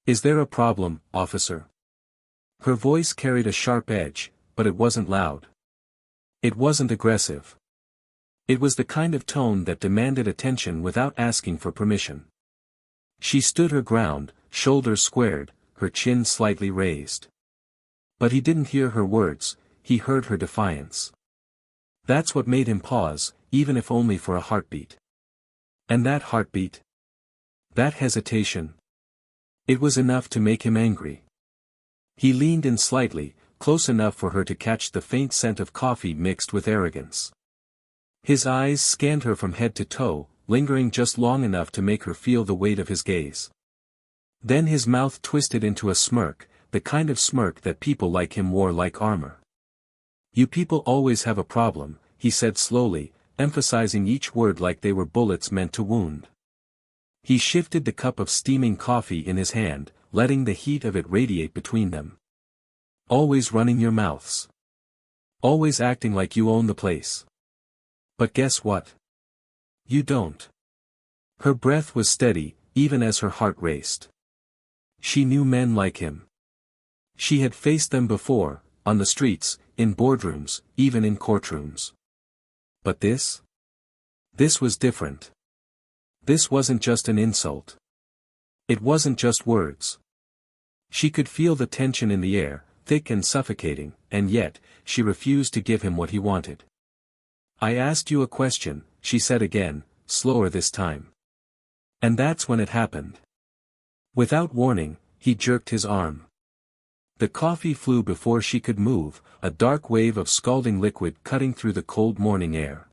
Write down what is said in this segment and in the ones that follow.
Is there a problem, officer? Her voice carried a sharp edge, but it wasn't loud. It wasn't aggressive. It was the kind of tone that demanded attention without asking for permission. She stood her ground, shoulders squared, her chin slightly raised. But he didn't hear her words, he heard her defiance. That's what made him pause, even if only for a heartbeat. And that heartbeat? That hesitation? It was enough to make him angry. He leaned in slightly, close enough for her to catch the faint scent of coffee mixed with arrogance. His eyes scanned her from head to toe, lingering just long enough to make her feel the weight of his gaze. Then his mouth twisted into a smirk, the kind of smirk that people like him wore like armor. You people always have a problem, he said slowly, emphasizing each word like they were bullets meant to wound. He shifted the cup of steaming coffee in his hand, letting the heat of it radiate between them. Always running your mouths. Always acting like you own the place. But guess what? You don't. Her breath was steady, even as her heart raced. She knew men like him. She had faced them before, on the streets, in boardrooms, even in courtrooms. But this? This was different. This wasn't just an insult. It wasn't just words. She could feel the tension in the air, thick and suffocating, and yet, she refused to give him what he wanted. I asked you a question, she said again, slower this time. And that's when it happened. Without warning, he jerked his arm. The coffee flew before she could move, a dark wave of scalding liquid cutting through the cold morning air.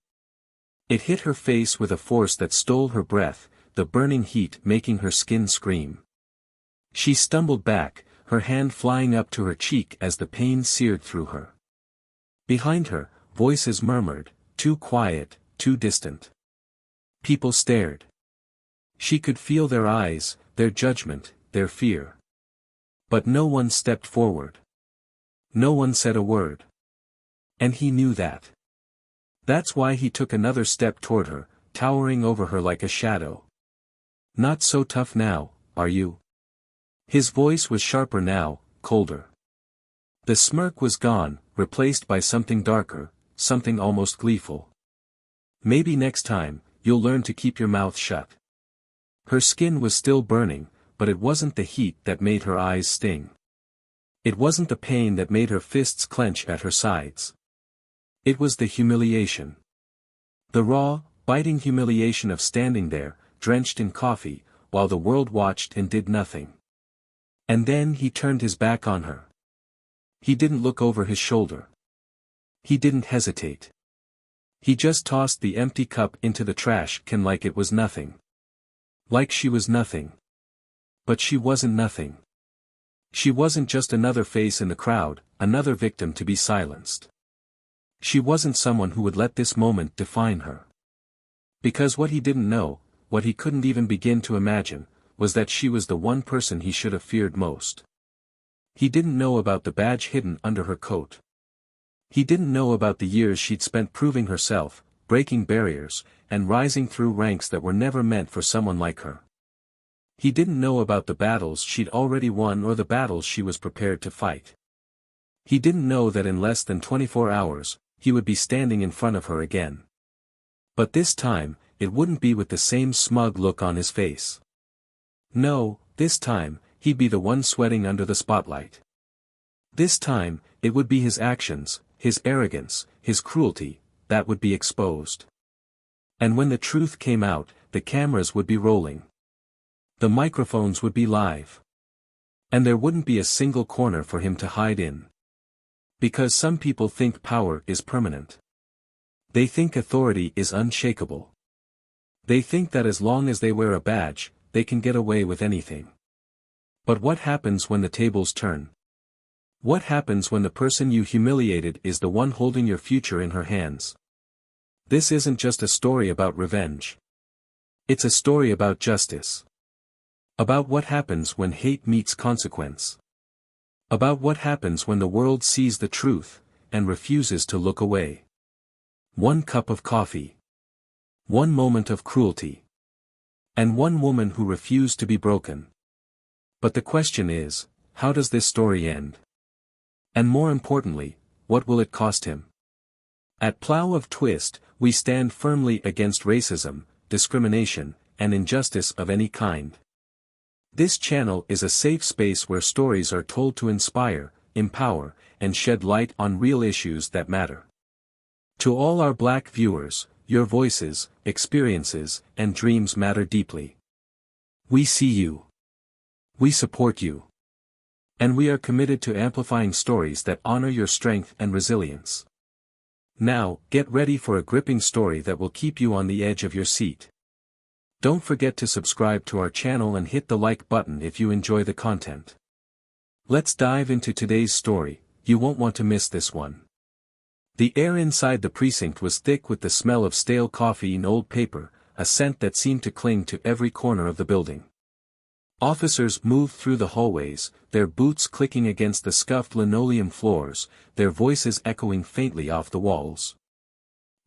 It hit her face with a force that stole her breath, the burning heat making her skin scream. She stumbled back, her hand flying up to her cheek as the pain seared through her. Behind her, voices murmured, too quiet, too distant. People stared. She could feel their eyes, their judgment, their fear. But no one stepped forward. No one said a word. And he knew that. That's why he took another step toward her, towering over her like a shadow. Not so tough now, are you? His voice was sharper now, colder. The smirk was gone, replaced by something darker, something almost gleeful. Maybe next time, you'll learn to keep your mouth shut. Her skin was still burning, but it wasn't the heat that made her eyes sting. It wasn't the pain that made her fists clench at her sides. It was the humiliation. The raw, biting humiliation of standing there, drenched in coffee, while the world watched and did nothing. And then he turned his back on her. He didn't look over his shoulder. He didn't hesitate. He just tossed the empty cup into the trash can like it was nothing. Like she was nothing. But she wasn't nothing. She wasn't just another face in the crowd, another victim to be silenced. She wasn't someone who would let this moment define her. Because what he didn't know, what he couldn't even begin to imagine, was that she was the one person he should have feared most. He didn't know about the badge hidden under her coat. He didn't know about the years she'd spent proving herself, breaking barriers, and rising through ranks that were never meant for someone like her. He didn't know about the battles she'd already won or the battles she was prepared to fight. He didn't know that in less than 24 hours, he would be standing in front of her again. But this time, it wouldn't be with the same smug look on his face. No, this time, he'd be the one sweating under the spotlight. This time, it would be his actions, his arrogance, his cruelty, that would be exposed. And when the truth came out, the cameras would be rolling. The microphones would be live. And there wouldn't be a single corner for him to hide in. Because some people think power is permanent. They think authority is unshakable. They think that as long as they wear a badge, they can get away with anything. But what happens when the tables turn? What happens when the person you humiliated is the one holding your future in her hands? This isn't just a story about revenge. It's a story about justice. About what happens when hate meets consequence. About what happens when the world sees the truth, and refuses to look away. One cup of coffee. One moment of cruelty. And one woman who refused to be broken. But the question is, how does this story end? And more importantly, what will it cost him? At Plough of Twist, we stand firmly against racism, discrimination, and injustice of any kind. This channel is a safe space where stories are told to inspire, empower, and shed light on real issues that matter. To all our Black viewers, your voices, experiences, and dreams matter deeply. We see you. We support you. And we are committed to amplifying stories that honor your strength and resilience. Now, get ready for a gripping story that will keep you on the edge of your seat. Don't forget to subscribe to our channel and hit the like button if you enjoy the content. Let's dive into today's story. You won't want to miss this one. The air inside the precinct was thick with the smell of stale coffee and old paper, a scent that seemed to cling to every corner of the building. Officers moved through the hallways, their boots clicking against the scuffed linoleum floors, their voices echoing faintly off the walls.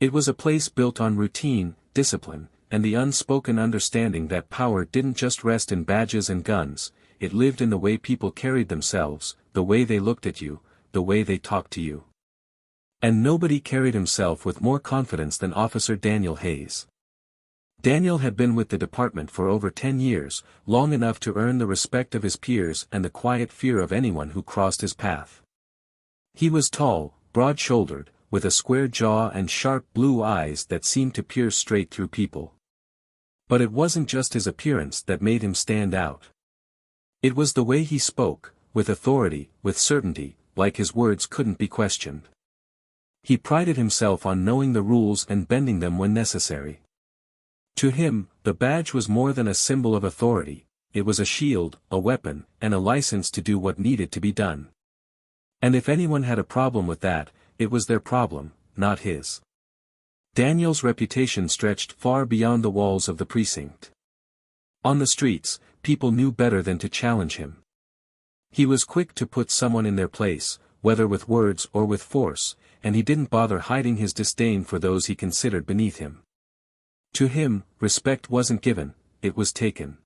It was a place built on routine, discipline, and the unspoken understanding that power didn't just rest in badges and guns, it lived in the way people carried themselves, the way they looked at you, the way they talked to you. And nobody carried himself with more confidence than Officer Daniel Hayes. Daniel had been with the department for over 10 years, long enough to earn the respect of his peers and the quiet fear of anyone who crossed his path. He was tall, broad-shouldered, with a square jaw and sharp blue eyes that seemed to pierce straight through people. But it wasn't just his appearance that made him stand out. It was the way he spoke, with authority, with certainty, like his words couldn't be questioned. He prided himself on knowing the rules and bending them when necessary. To him, the badge was more than a symbol of authority, it was a shield, a weapon, and a license to do what needed to be done. And if anyone had a problem with that, it was their problem, not his. Daniel's reputation stretched far beyond the walls of the precinct. On the streets, people knew better than to challenge him. He was quick to put someone in their place, whether with words or with force, and he didn't bother hiding his disdain for those he considered beneath him. To him, respect wasn't given, it was taken.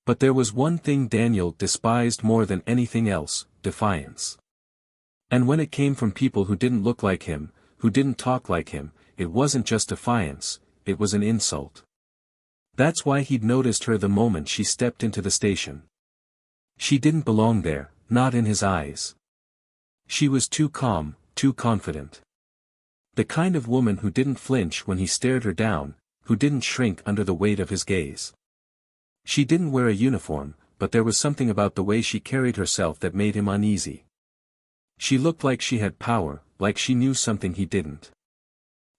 But there was one thing Daniel despised more than anything else, defiance. And when it came from people who didn't look like him, who didn't talk like him, it wasn't just defiance, it was an insult. That's why he'd noticed her the moment she stepped into the station. She didn't belong there, not in his eyes. She was too calm, too confident. The kind of woman who didn't flinch when he stared her down, who didn't shrink under the weight of his gaze. She didn't wear a uniform, but there was something about the way she carried herself that made him uneasy. She looked like she had power, like she knew something he didn't.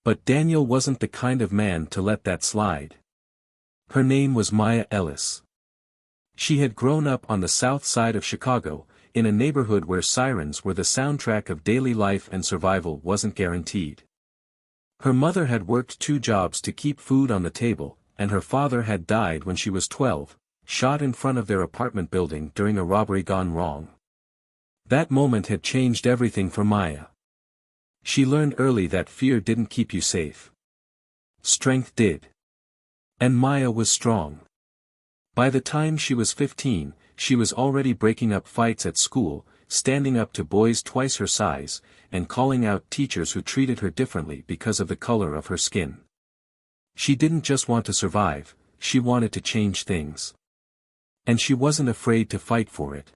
But Daniel wasn't the kind of man to let that slide. Her name was Maya Ellis. She had grown up on the south side of Chicago, in a neighborhood where sirens were the soundtrack of daily life and survival wasn't guaranteed. Her mother had worked 2 jobs to keep food on the table, and her father had died when she was 12, shot in front of their apartment building during a robbery gone wrong. That moment had changed everything for Maya. She learned early that fear didn't keep you safe. Strength did. And Maya was strong. By the time she was 15, she was already breaking up fights at school, standing up to boys twice her size, and calling out teachers who treated her differently because of the color of her skin. She didn't just want to survive, she wanted to change things. And she wasn't afraid to fight for it.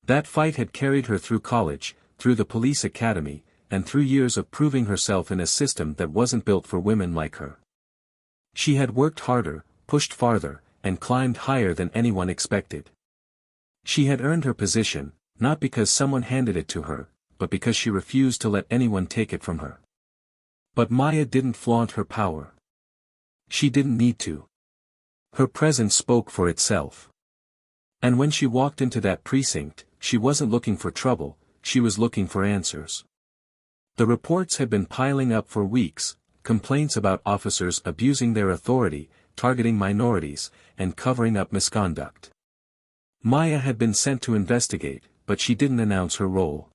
That fight had carried her through college, through the police academy, and through years of proving herself in a system that wasn't built for women like her. She had worked harder, pushed farther, and climbed higher than anyone expected. She had earned her position, not because someone handed it to her, but because she refused to let anyone take it from her. But Maya didn't flaunt her power. She didn't need to. Her presence spoke for itself. And when she walked into that precinct, she wasn't looking for trouble, she was looking for answers. The reports had been piling up for weeks, complaints about officers abusing their authority, targeting minorities, and covering up misconduct. Maya had been sent to investigate, but she didn't announce her role.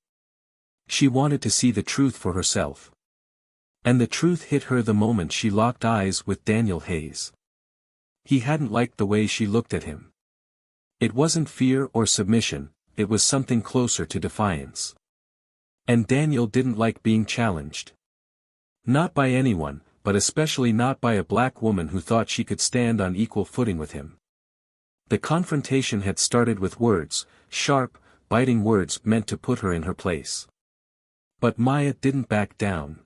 She wanted to see the truth for herself. And the truth hit her the moment she locked eyes with Daniel Hayes. He hadn't liked the way she looked at him. It wasn't fear or submission, it was something closer to defiance. And Daniel didn't like being challenged. Not by anyone, but especially not by a black woman who thought she could stand on equal footing with him. The confrontation had started with words, sharp, biting words meant to put her in her place. But Maya didn't back down.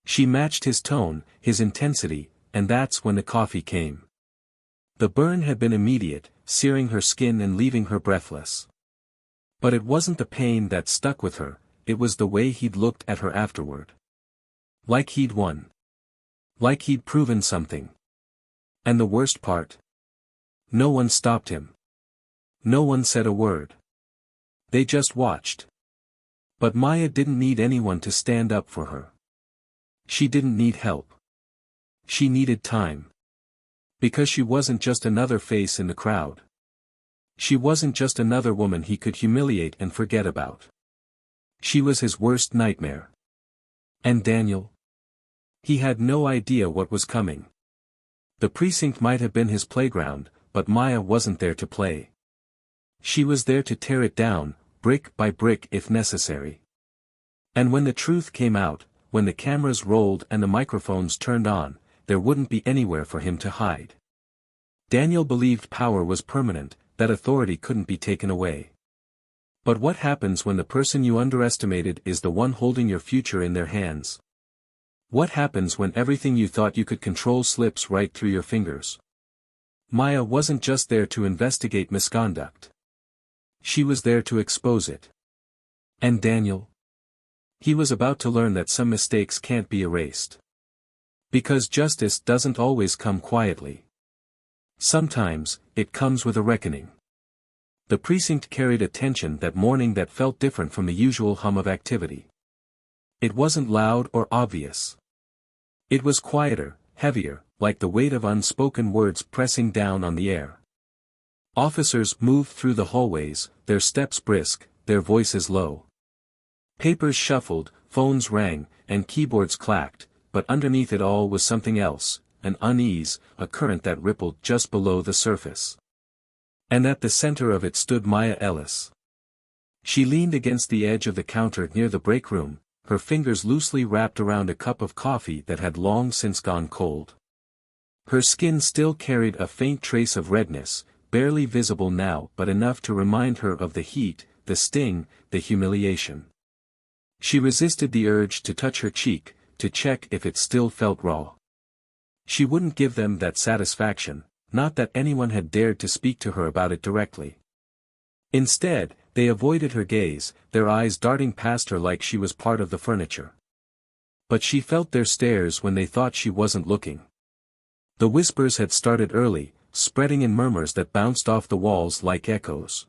She matched his tone, his intensity, and that's when the coffee came. The burn had been immediate, searing her skin and leaving her breathless. But it wasn't the pain that stuck with her, it was the way he'd looked at her afterward. Like he'd won. Like he'd proven something. And the worst part? No one stopped him. No one said a word. They just watched. But Maya didn't need anyone to stand up for her. She didn't need help. She needed time. Because she wasn't just another face in the crowd. She wasn't just another woman he could humiliate and forget about. She was his worst nightmare. And Daniel? He had no idea what was coming. The precinct might have been his playground, but Maya wasn't there to play. She was there to tear it down, brick by brick if necessary. And when the truth came out, when the cameras rolled and the microphones turned on, there wouldn't be anywhere for him to hide. Daniel believed power was permanent, that authority couldn't be taken away. But what happens when the person you underestimated is the one holding your future in their hands? What happens when everything you thought you could control slips right through your fingers? Maya wasn't just there to investigate misconduct. She was there to expose it. And Daniel? He was about to learn that some mistakes can't be erased. Because justice doesn't always come quietly. Sometimes, it comes with a reckoning. The precinct carried a tension that morning that felt different from the usual hum of activity. It wasn't loud or obvious. It was quieter, heavier, like the weight of unspoken words pressing down on the air. Officers moved through the hallways, their steps brisk, their voices low. Papers shuffled, phones rang, and keyboards clacked, but underneath it all was something else, an unease, a current that rippled just below the surface. And at the center of it stood Maya Ellis. She leaned against the edge of the counter near the break room, her fingers loosely wrapped around a cup of coffee that had long since gone cold. Her skin still carried a faint trace of redness, barely visible now but enough to remind her of the heat, the sting, the humiliation. She resisted the urge to touch her cheek, to check if it still felt raw. She wouldn't give them that satisfaction, not that anyone had dared to speak to her about it directly. Instead, they avoided her gaze, their eyes darting past her like she was part of the furniture. But she felt their stares when they thought she wasn't looking. The whispers had started early, spreading in murmurs that bounced off the walls like echoes.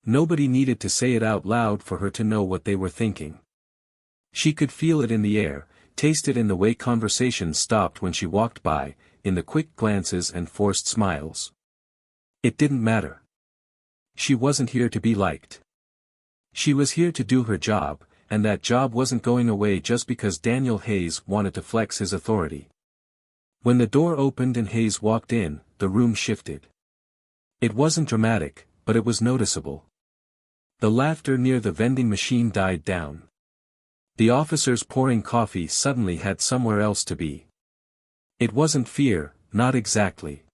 Nobody needed to say it out loud for her to know what they were thinking. She could feel it in the air, taste it in the way conversations stopped when she walked by, in the quick glances and forced smiles. It didn't matter. She wasn't here to be liked. She was here to do her job, and that job wasn't going away just because Daniel Hayes wanted to flex his authority. When the door opened and Hayes walked in, the room shifted. It wasn't dramatic, but it was noticeable. The laughter near the vending machine died down. The officers pouring coffee suddenly had somewhere else to be. It wasn't fear, not exactly.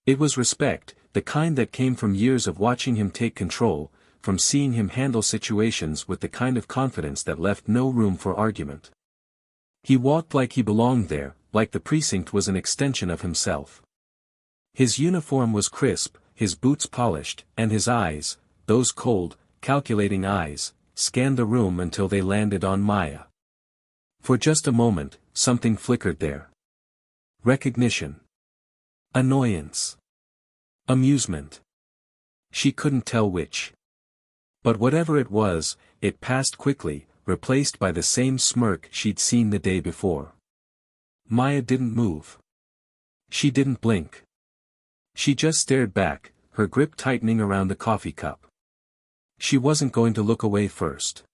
It was respect, the kind that came from years of watching him take control, from seeing him handle situations with the kind of confidence that left no room for argument. He walked like he belonged there, like the precinct was an extension of himself. His uniform was crisp, his boots polished, and his eyes, those cold, calculating eyes, scanned the room until they landed on Maya. For just a moment, something flickered there. Recognition. Annoyance. Amusement. She couldn't tell which. But whatever it was, it passed quickly, replaced by the same smirk she'd seen the day before. Maya didn't move. She didn't blink. She just stared back, her grip tightening around the coffee cup. She wasn't going to look away first.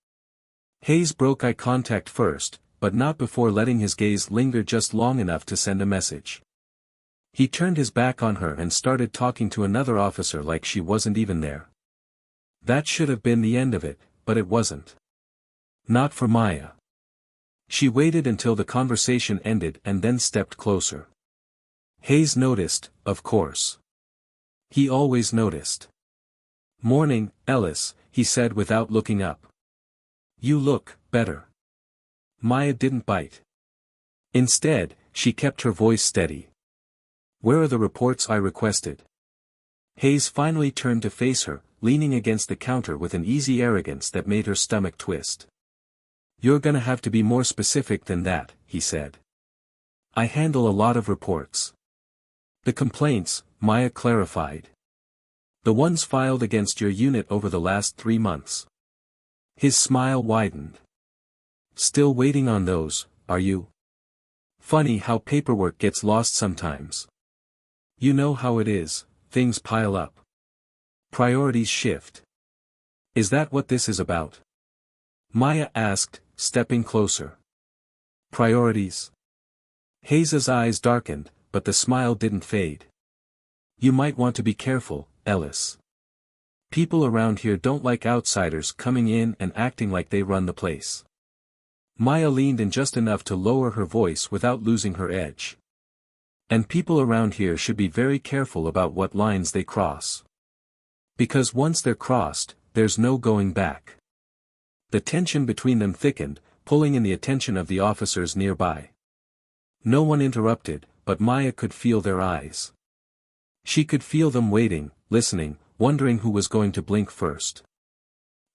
Hayes broke eye contact first, but not before letting his gaze linger just long enough to send a message. He turned his back on her and started talking to another officer like she wasn't even there. That should have been the end of it, but it wasn't. Not for Maya. She waited until the conversation ended and then stepped closer. Hayes noticed, of course. He always noticed. "Morning, Ellis," he said without looking up. "You look better." Maya didn't bite. Instead, she kept her voice steady. "Where are the reports I requested?" Hayes finally turned to face her, leaning against the counter with an easy arrogance that made her stomach twist. "You're gonna have to be more specific than that," he said. "I handle a lot of reports." "The complaints," Maya clarified. "The ones filed against your unit over the last 3 months." His smile widened. "Still waiting on those, are you? Funny how paperwork gets lost sometimes. You know how it is, things pile up. Priorities shift. Is that what this is about?" Maya asked, stepping closer. "Priorities?" Hayes's eyes darkened, but the smile didn't fade. "You might want to be careful, Ellis. People around here don't like outsiders coming in and acting like they run the place." Maya leaned in just enough to lower her voice without losing her edge. "And people around here should be very careful about what lines they cross. Because once they're crossed, there's no going back." The tension between them thickened, pulling in the attention of the officers nearby. No one interrupted, but Maya could feel their eyes. She could feel them waiting, listening, wondering who was going to blink first.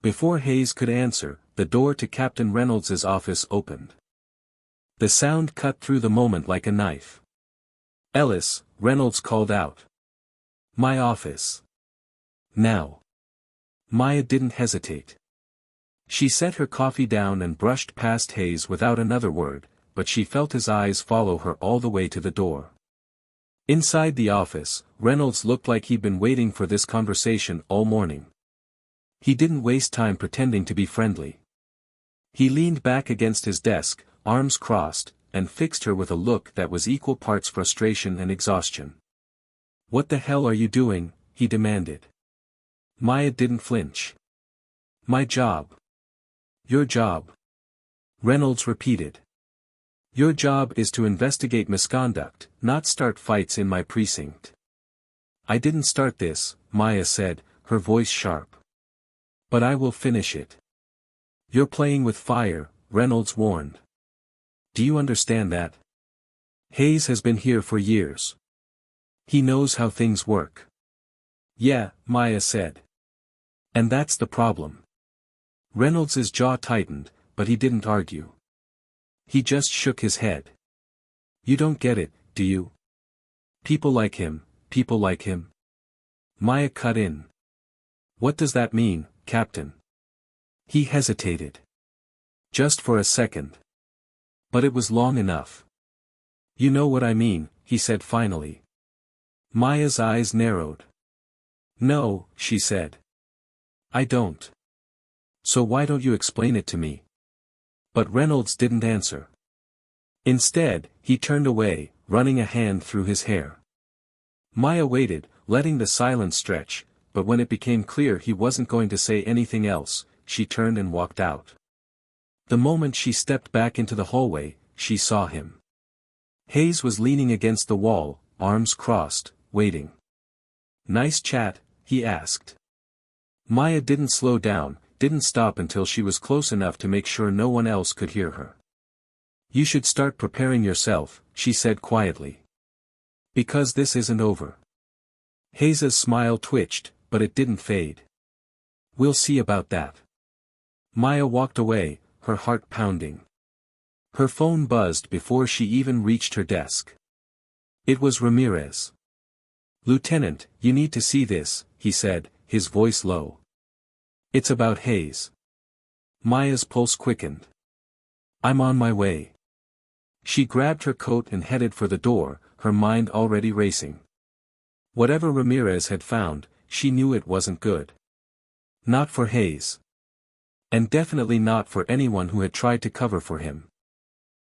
Before Hayes could answer, the door to Captain Reynolds's office opened. The sound cut through the moment like a knife. "Ellis," Reynolds called out. "My office. Now." Maya didn't hesitate. She set her coffee down and brushed past Hayes without another word, but she felt his eyes follow her all the way to the door. Inside the office, Reynolds looked like he'd been waiting for this conversation all morning. He didn't waste time pretending to be friendly. He leaned back against his desk, arms crossed, and fixed her with a look that was equal parts frustration and exhaustion. "What the hell are you doing?" he demanded. Maya didn't flinch. "My job." "Your job?" Reynolds repeated. "Your job is to investigate misconduct, not start fights in my precinct." "I didn't start this," Maya said, her voice sharp. "But I will finish it." "You're playing with fire," Reynolds warned. "Do you understand that? Hayes has been here for years. He knows how things work." "Yeah," Maya said. "And that's the problem." Reynolds's jaw tightened, but he didn't argue. He just shook his head. "You don't get it, do you? People like him, people like him." Maya cut in. "What does that mean, Captain?" He hesitated. Just for a second. But it was long enough. "You know what I mean," he said finally. Maya's eyes narrowed. "No," she said. "I don't. So why don't you explain it to me?" But Reynolds didn't answer. Instead, he turned away, running a hand through his hair. Maya waited, letting the silence stretch, but when it became clear he wasn't going to say anything else, she turned and walked out. The moment she stepped back into the hallway, she saw him. Hayes was leaning against the wall, arms crossed, waiting. "Nice chat?" he asked. Maya didn't slow down, didn't stop until she was close enough to make sure no one else could hear her. "You should start preparing yourself," she said quietly. "Because this isn't over." Hayes's smile twitched, but it didn't fade. "We'll see about that." Maya walked away, her heart pounding. Her phone buzzed before she even reached her desk. It was Ramirez. "Lieutenant, you need to see this," he said, his voice low. "It's about Hayes." Maya's pulse quickened. "I'm on my way." She grabbed her coat and headed for the door, her mind already racing. Whatever Ramirez had found, she knew it wasn't good. Not for Hayes. And definitely not for anyone who had tried to cover for him.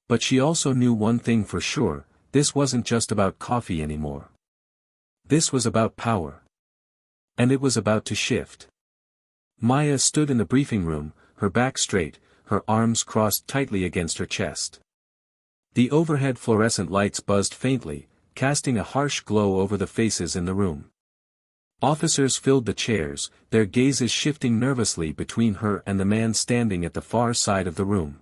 But she also knew one thing for sure, this wasn't just about coffee anymore. This was about power. And it was about to shift. Maya stood in the briefing room, her back straight, her arms crossed tightly against her chest. The overhead fluorescent lights buzzed faintly, casting a harsh glow over the faces in the room. Officers filled the chairs, their gazes shifting nervously between her and the man standing at the far side of the room.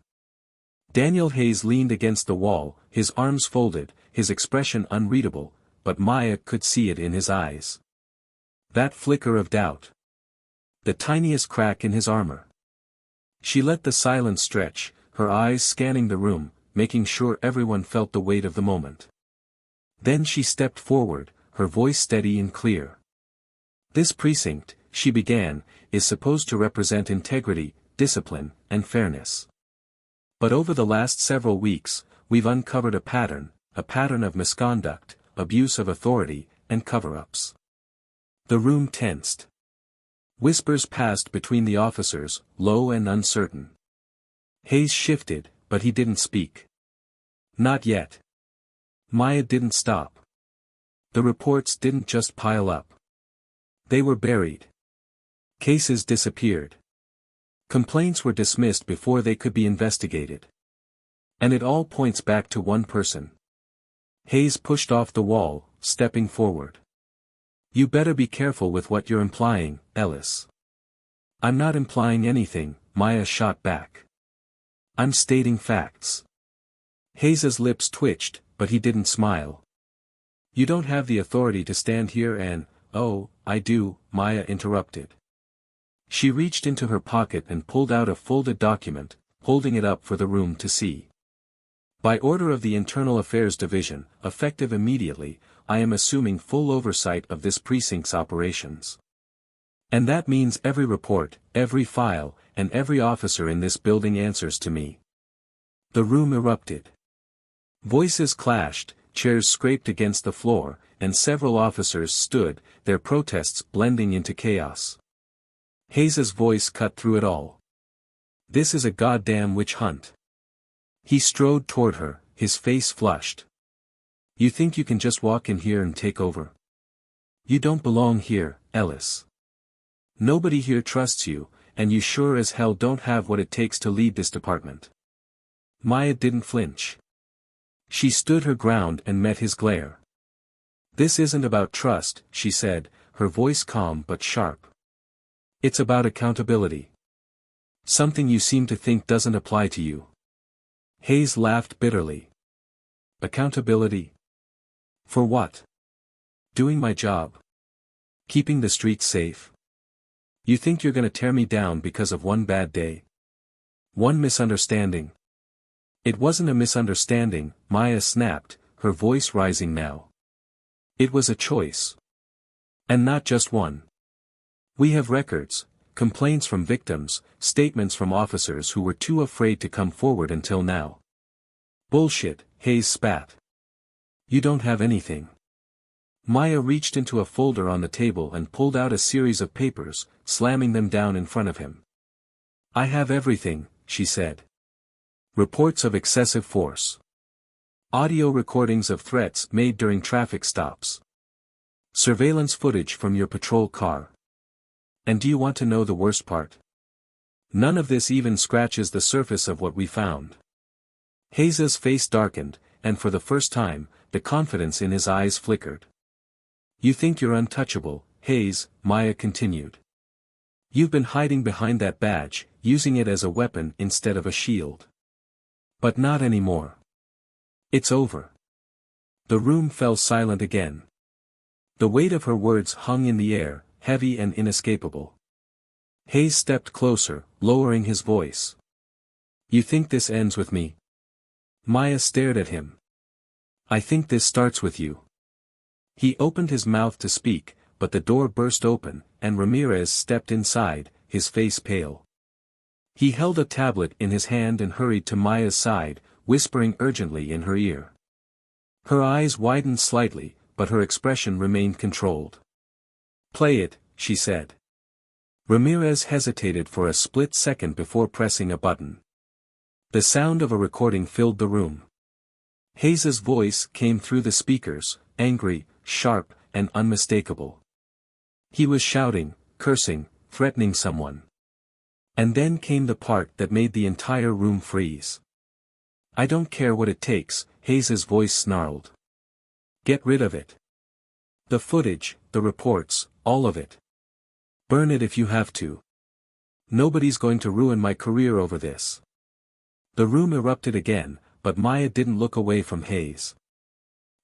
Daniel Hayes leaned against the wall, his arms folded, his expression unreadable, but Maya could see it in his eyes. That flicker of doubt. The tiniest crack in his armor. She let the silence stretch, her eyes scanning the room, making sure everyone felt the weight of the moment. Then she stepped forward, her voice steady and clear. This precinct, she began, is supposed to represent integrity, discipline, and fairness. But over the last several weeks, we've uncovered a pattern of misconduct, abuse of authority, and cover-ups. The room tensed. Whispers passed between the officers, low and uncertain. Hayes shifted, but he didn't speak. Not yet. Maya didn't stop. The reports didn't just pile up. They were buried. Cases disappeared. Complaints were dismissed before they could be investigated. And it all points back to one person. Hayes pushed off the wall, stepping forward. You better be careful with what you're implying, Ellis. I'm not implying anything, Maya shot back. I'm stating facts. Hayes's lips twitched, but he didn't smile. You don't have the authority to stand here and, oh, I do, Maya interrupted. She reached into her pocket and pulled out a folded document, holding it up for the room to see. By order of the Internal Affairs Division, effective immediately, I am assuming full oversight of this precinct's operations. And that means every report, every file, and every officer in this building answers to me. The room erupted. Voices clashed, chairs scraped against the floor, and several officers stood, their protests blending into chaos. Hayes's voice cut through it all. This is a goddamn witch hunt. He strode toward her, his face flushed. You think you can just walk in here and take over? You don't belong here, Ellis. Nobody here trusts you, and you sure as hell don't have what it takes to lead this department. Maya didn't flinch. She stood her ground and met his glare. This isn't about trust, she said, her voice calm but sharp. It's about accountability. Something you seem to think doesn't apply to you. Hayes laughed bitterly. Accountability? For what? Doing my job. Keeping the streets safe. You think you're gonna tear me down because of one bad day? One misunderstanding? It wasn't a misunderstanding, Maya snapped, her voice rising now. It was a choice. And not just one. We have records, complaints from victims, statements from officers who were too afraid to come forward until now. Bullshit, Hayes spat. You don't have anything. Maya reached into a folder on the table and pulled out a series of papers, slamming them down in front of him. I have everything, she said. Reports of excessive force. Audio recordings of threats made during traffic stops. Surveillance footage from your patrol car. And do you want to know the worst part? None of this even scratches the surface of what we found. Hayes's face darkened, and for the first time, the confidence in his eyes flickered. You think you're untouchable, Hayes, Maya continued. You've been hiding behind that badge, using it as a weapon instead of a shield. But not anymore. It's over. The room fell silent again. The weight of her words hung in the air, heavy and inescapable. Hayes stepped closer, lowering his voice. You think this ends with me? Maya stared at him. I think this starts with you. He opened his mouth to speak, but the door burst open, and Ramirez stepped inside, his face pale. He held a tablet in his hand and hurried to Maya's side, whispering urgently in her ear. Her eyes widened slightly, but her expression remained controlled. Play it, she said. Ramirez hesitated for a split second before pressing a button. The sound of a recording filled the room. Hayes's voice came through the speakers, angry, sharp, and unmistakable. He was shouting, cursing, threatening someone. And then came the part that made the entire room freeze. "I don't care what it takes," Hayes's voice snarled. "Get rid of it. The footage, the reports, all of it. Burn it if you have to. Nobody's going to ruin my career over this." The room erupted again, but Maya didn't look away from Hayes.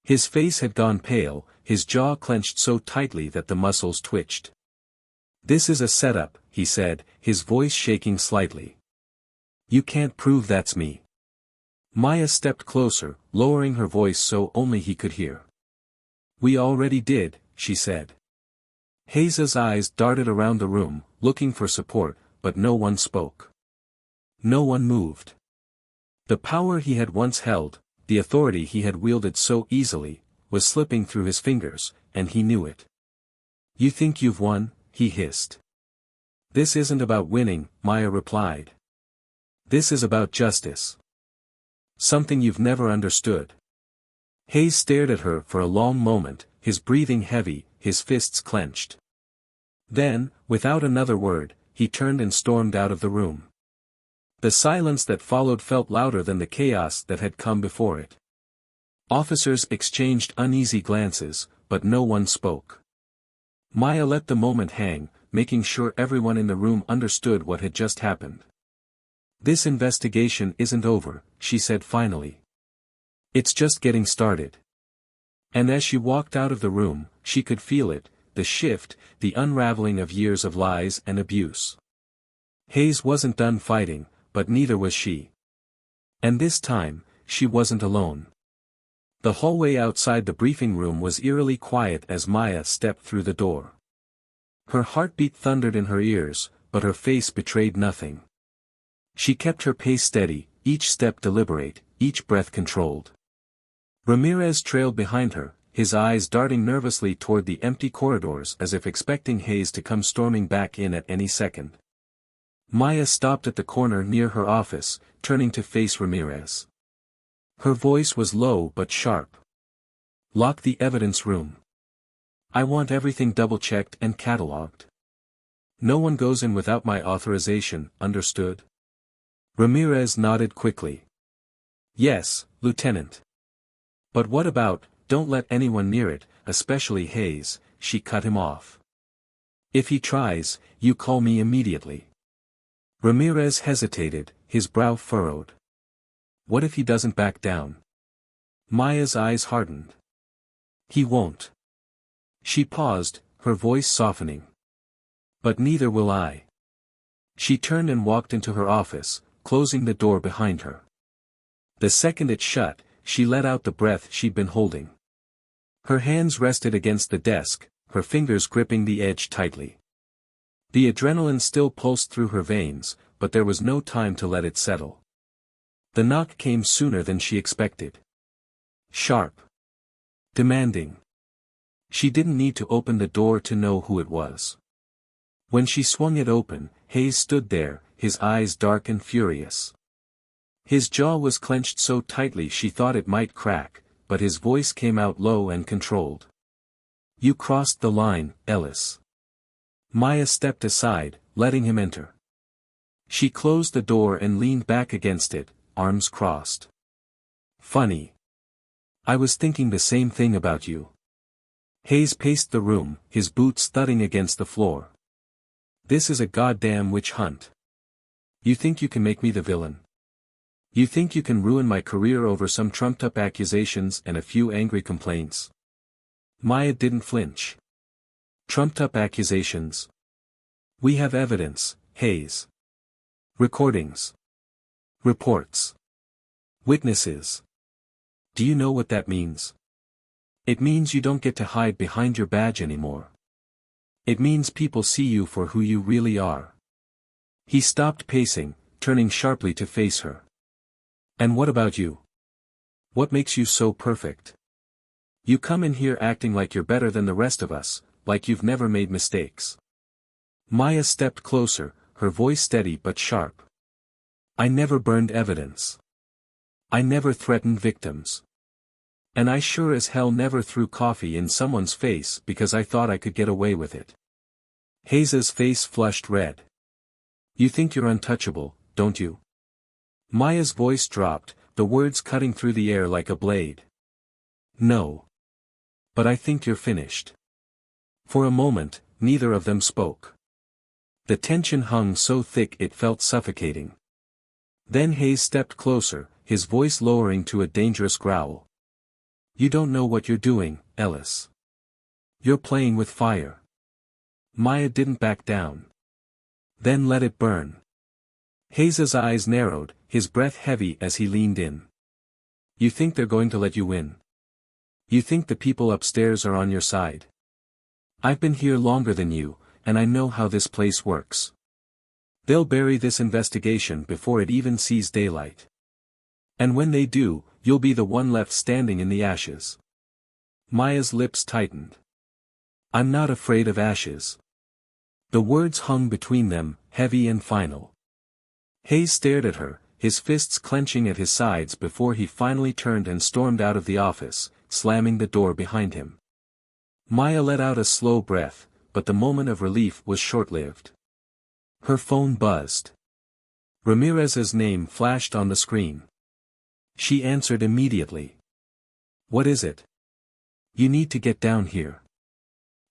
His face had gone pale, his jaw clenched so tightly that the muscles twitched. "This is a setup," he said, his voice shaking slightly. "You can't prove that's me." Maya stepped closer, lowering her voice so only he could hear. "We already did," she said. Hayes's eyes darted around the room, looking for support, but no one spoke. No one moved. The power he had once held, the authority he had wielded so easily, was slipping through his fingers, and he knew it. "You think you've won?" he hissed. "This isn't about winning," Maya replied. "This is about justice. Something you've never understood." Hayes stared at her for a long moment, his breathing heavy, his fists clenched. Then, without another word, he turned and stormed out of the room. The silence that followed felt louder than the chaos that had come before it. Officers exchanged uneasy glances, but no one spoke. Maya let the moment hang, making sure everyone in the room understood what had just happened. "This investigation isn't over," she said finally. "It's just getting started." And as she walked out of the room, she could feel it, the shift, the unraveling of years of lies and abuse. Hayes wasn't done fighting, but neither was she. And this time, she wasn't alone. The hallway outside the briefing room was eerily quiet as Maya stepped through the door. Her heartbeat thundered in her ears, but her face betrayed nothing. She kept her pace steady, each step deliberate, each breath controlled. Ramirez trailed behind her, his eyes darting nervously toward the empty corridors as if expecting Hayes to come storming back in at any second. Maya stopped at the corner near her office, turning to face Ramirez. Her voice was low but sharp. "Lock the evidence room. I want everything double-checked and catalogued. No one goes in without my authorization, understood?" Ramirez nodded quickly. "Yes, Lieutenant. But what about, don't let anyone near it, especially Hayes," she cut him off. "If he tries, you call me immediately." Ramirez hesitated, his brow furrowed. "What if he doesn't back down?" Maya's eyes hardened. "He won't." She paused, her voice softening. "But neither will I." She turned and walked into her office, closing the door behind her. The second it shut, she let out the breath she'd been holding. Her hands rested against the desk, her fingers gripping the edge tightly. The adrenaline still pulsed through her veins, but there was no time to let it settle. The knock came sooner than she expected. Sharp. Demanding. She didn't need to open the door to know who it was. When she swung it open, Hayes stood there, his eyes dark and furious. His jaw was clenched so tightly she thought it might crack, but his voice came out low and controlled. "You crossed the line, Ellis." Maya stepped aside, letting him enter. She closed the door and leaned back against it, arms crossed. "Funny. I was thinking the same thing about you." Hayes paced the room, his boots thudding against the floor. "This is a goddamn witch hunt. You think you can make me the villain? You think you can ruin my career over some trumped-up accusations and a few angry complaints?" Maya didn't flinch. "Trumped-up accusations? We have evidence, Hayes. Recordings. Reports. Witnesses. Do you know what that means? It means you don't get to hide behind your badge anymore. It means people see you for who you really are." He stopped pacing, turning sharply to face her. "And what about you? What makes you so perfect? You come in here acting like you're better than the rest of us, like you've never made mistakes." Maya stepped closer, her voice steady but sharp. "I never burned evidence. I never threatened victims. And I sure as hell never threw coffee in someone's face because I thought I could get away with it. Hayes's face flushed red. You think you're untouchable, don't you? Maya's voice dropped, the words cutting through the air like a blade. No. But I think you're finished. For a moment, neither of them spoke. The tension hung so thick it felt suffocating. Then Hayes stepped closer, his voice lowering to a dangerous growl. You don't know what you're doing, Ellis. You're playing with fire. Maya didn't back down. Then let it burn. Hayes's eyes narrowed, his breath heavy as he leaned in. You think they're going to let you win? You think the people upstairs are on your side? I've been here longer than you, and I know how this place works. They'll bury this investigation before it even sees daylight. And when they do, you'll be the one left standing in the ashes. Maya's lips tightened. I'm not afraid of ashes. The words hung between them, heavy and final. Hayes stared at her, his fists clenching at his sides before he finally turned and stormed out of the office, slamming the door behind him. Maya let out a slow breath, but the moment of relief was short-lived. Her phone buzzed. Ramirez's name flashed on the screen. She answered immediately. What is it? You need to get down here.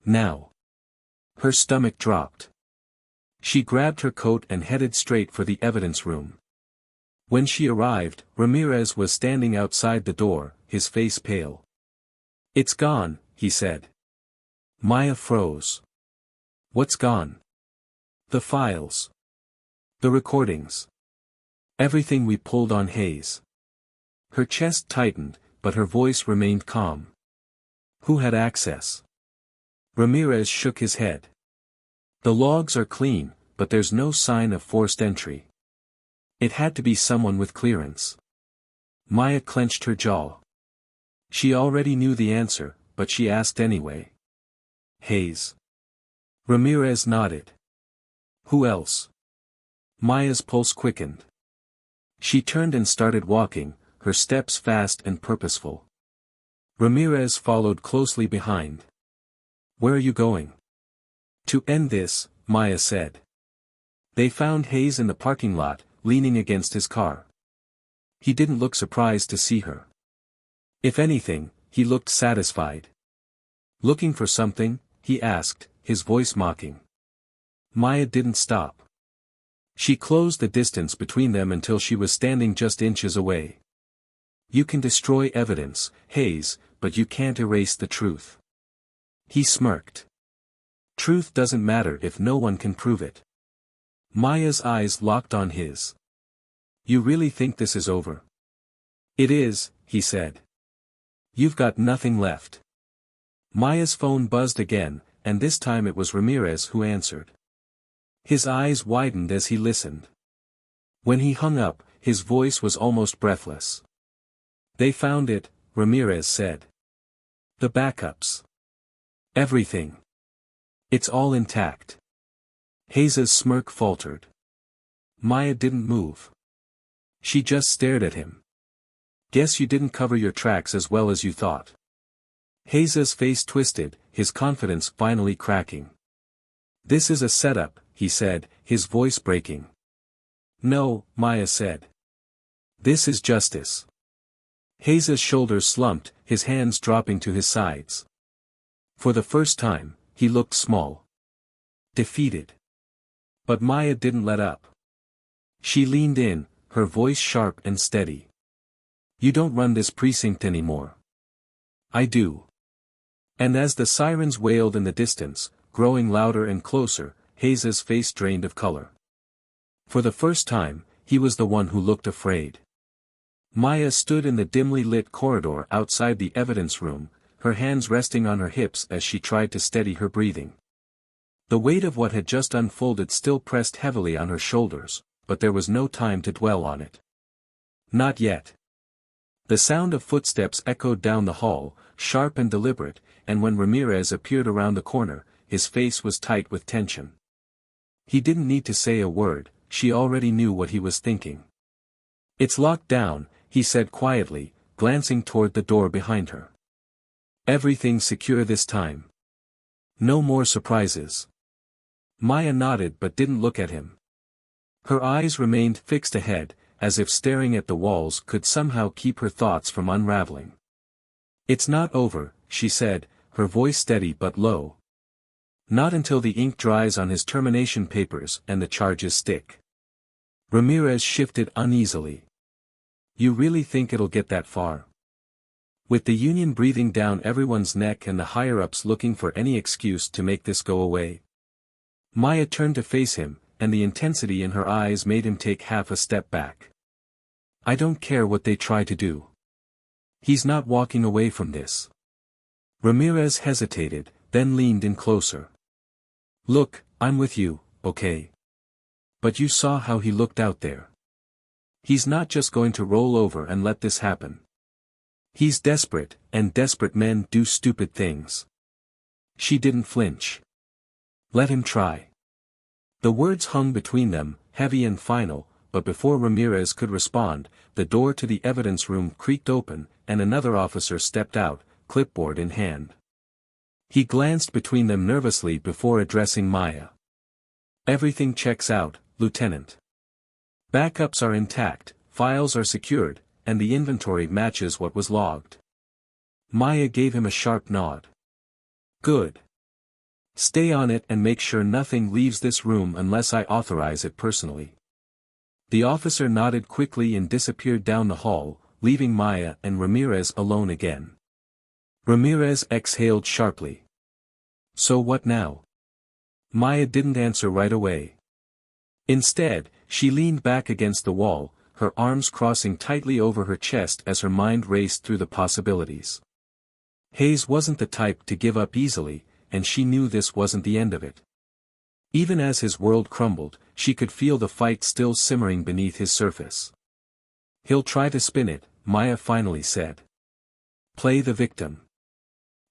Now. Her stomach dropped. She grabbed her coat and headed straight for the evidence room. When she arrived, Ramirez was standing outside the door, his face pale. It's gone, he said. Maya froze. What's gone? The files. The recordings. Everything we pulled on Hayes. Her chest tightened, but her voice remained calm. Who had access? Ramirez shook his head. The logs are clean, but there's no sign of forced entry. It had to be someone with clearance. Maya clenched her jaw. She already knew the answer, but she asked anyway. Hayes. Ramirez nodded. Who else? Maya's pulse quickened. She turned and started walking, her steps fast and purposeful. Ramirez followed closely behind. Where are you going? To end this, Maya said. They found Hayes in the parking lot, leaning against his car. He didn't look surprised to see her. If anything, he looked satisfied. Looking for something? He asked, his voice mocking. Maya didn't stop. She closed the distance between them until she was standing just inches away. You can destroy evidence, Hayes, but you can't erase the truth. He smirked. Truth doesn't matter if no one can prove it. Maya's eyes locked on his. You really think this is over? It is, he said. You've got nothing left. Maya's phone buzzed again, and this time it was Ramirez who answered. His eyes widened as he listened. When he hung up, his voice was almost breathless. They found it, Ramirez said. The backups. Everything. It's all intact. Hayes's smirk faltered. Maya didn't move. She just stared at him. Guess you didn't cover your tracks as well as you thought. Hayes's face twisted, his confidence finally cracking. This is a setup, he said, his voice breaking. No, Maya said. This is justice. Hayes's shoulders slumped, his hands dropping to his sides. For the first time, he looked small. Defeated. But Maya didn't let up. She leaned in, her voice sharp and steady. You don't run this precinct anymore. I do. And as the sirens wailed in the distance, growing louder and closer, Hayes's face drained of color. For the first time, he was the one who looked afraid. Maya stood in the dimly lit corridor outside the evidence room, her hands resting on her hips as she tried to steady her breathing. The weight of what had just unfolded still pressed heavily on her shoulders, but there was no time to dwell on it. Not yet. The sound of footsteps echoed down the hall, sharp and deliberate, and when Ramirez appeared around the corner, his face was tight with tension. He didn't need to say a word, she already knew what he was thinking. It's locked down, he said quietly, glancing toward the door behind her. Everything secure this time. No more surprises. Maya nodded but didn't look at him. Her eyes remained fixed ahead, as if staring at the walls could somehow keep her thoughts from unraveling. "It's not over," she said, her voice steady but low. "Not until the ink dries on his termination papers and the charges stick." Ramirez shifted uneasily. "You really think it'll get that far? With the union breathing down everyone's neck and the higher-ups looking for any excuse to make this go away?" Maya turned to face him, and the intensity in her eyes made him take half a step back. "I don't care what they try to do. He's not walking away from this." Ramirez hesitated, then leaned in closer. "Look, I'm with you, okay? But you saw how he looked out there. He's not just going to roll over and let this happen. He's desperate, and desperate men do stupid things." She didn't flinch. "Let him try." The words hung between them, heavy and final, but before Ramirez could respond, the door to the evidence room creaked open, and another officer stepped out, clipboard in hand. He glanced between them nervously before addressing Maya. "Everything checks out, Lieutenant. Backups are intact, files are secured, and the inventory matches what was logged." Maya gave him a sharp nod. "Good. Stay on it and make sure nothing leaves this room unless I authorize it personally." The officer nodded quickly and disappeared down the hall, leaving Maya and Ramirez alone again. Ramirez exhaled sharply. "So what now?" Maya didn't answer right away. Instead, she leaned back against the wall, her arms crossing tightly over her chest as her mind raced through the possibilities. Hayes wasn't the type to give up easily, and she knew this wasn't the end of it. Even as his world crumbled, she could feel the fight still simmering beneath his surface. "He'll try to spin it," Maya finally said. "Play the victim.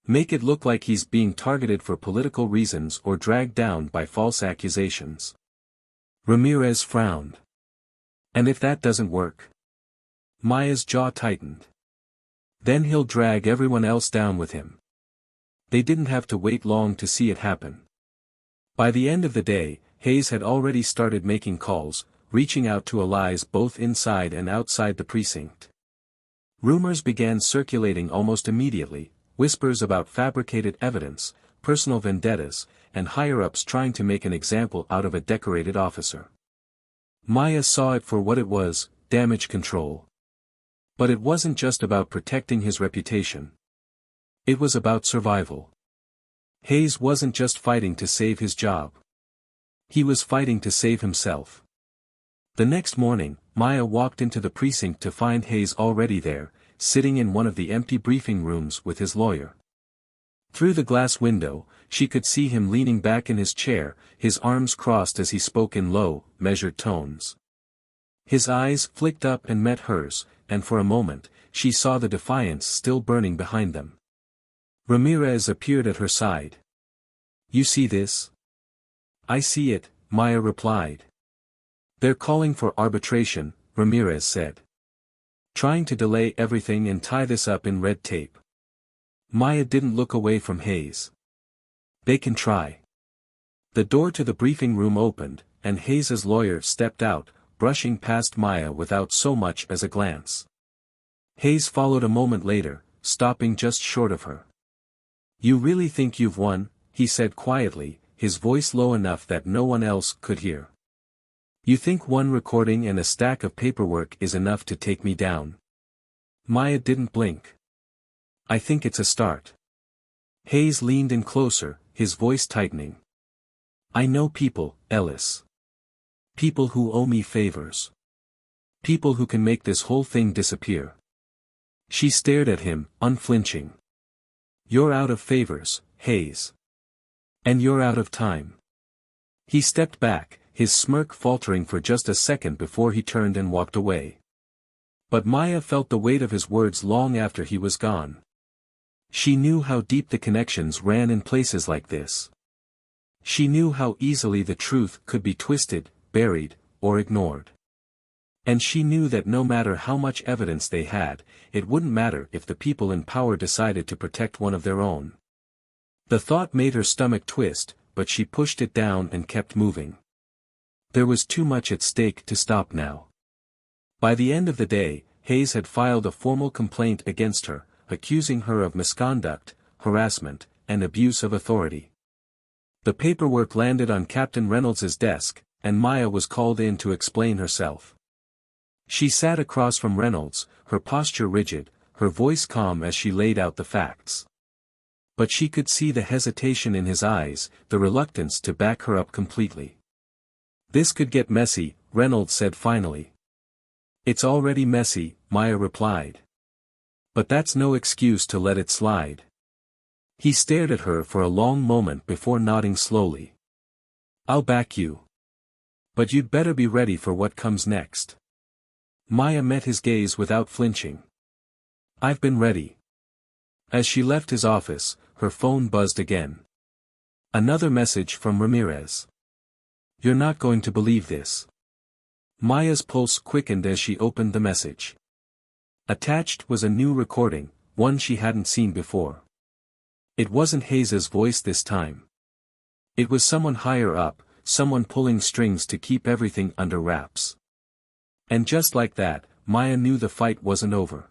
Make it look like he's being targeted for political reasons or dragged down by false accusations." Ramirez frowned. "And if that doesn't work?" Maya's jaw tightened. "Then he'll drag everyone else down with him." They didn't have to wait long to see it happen. By the end of the day, Hayes had already started making calls, reaching out to allies both inside and outside the precinct. Rumors began circulating almost immediately, whispers about fabricated evidence, personal vendettas, and higher-ups trying to make an example out of a decorated officer. Maya saw it for what it was, damage control. But it wasn't just about protecting his reputation. It was about survival. Hayes wasn't just fighting to save his job. He was fighting to save himself. The next morning, Maya walked into the precinct to find Hayes already there, sitting in one of the empty briefing rooms with his lawyer. Through the glass window, she could see him leaning back in his chair, his arms crossed as he spoke in low, measured tones. His eyes flicked up and met hers, and for a moment, she saw the defiance still burning behind them. Ramirez appeared at her side. "You see this?" "I see it," Maya replied. "They're calling for arbitration," Ramirez said. "Trying to delay everything and tie this up in red tape." Maya didn't look away from Hayes. "They can try." The door to the briefing room opened, and Hayes's lawyer stepped out, brushing past Maya without so much as a glance. Hayes followed a moment later, stopping just short of her. "You really think you've won?" he said quietly, his voice low enough that no one else could hear. "You think one recording and a stack of paperwork is enough to take me down?" Maya didn't blink. "I think it's a start." Hayes leaned in closer, his voice tightening. "I know people, Ellis. People who owe me favors. People who can make this whole thing disappear." She stared at him, unflinching. "You're out of favors, Hayes. And you're out of time." He stepped back, his smirk faltering for just a second before he turned and walked away. But Maya felt the weight of his words long after he was gone. She knew how deep the connections ran in places like this. She knew how easily the truth could be twisted, buried, or ignored. And she knew that no matter how much evidence they had, it wouldn't matter if the people in power decided to protect one of their own. The thought made her stomach twist, but she pushed it down and kept moving. There was too much at stake to stop now. By the end of the day, Hayes had filed a formal complaint against her, accusing her of misconduct, harassment, and abuse of authority. The paperwork landed on Captain Reynolds's desk, and Maya was called in to explain herself. She sat across from Reynolds, her posture rigid, her voice calm as she laid out the facts. But she could see the hesitation in his eyes, the reluctance to back her up completely. "This could get messy," Reynolds said finally. "It's already messy," Maya replied. "But that's no excuse to let it slide." He stared at her for a long moment before nodding slowly. "I'll back you. But you'd better be ready for what comes next." Maya met his gaze without flinching. "I've been ready." As she left his office, her phone buzzed again. Another message from Ramirez. "You're not going to believe this." Maya's pulse quickened as she opened the message. Attached was a new recording, one she hadn't seen before. It wasn't Hayes's voice this time. It was someone higher up, someone pulling strings to keep everything under wraps. And just like that, Maya knew the fight wasn't over.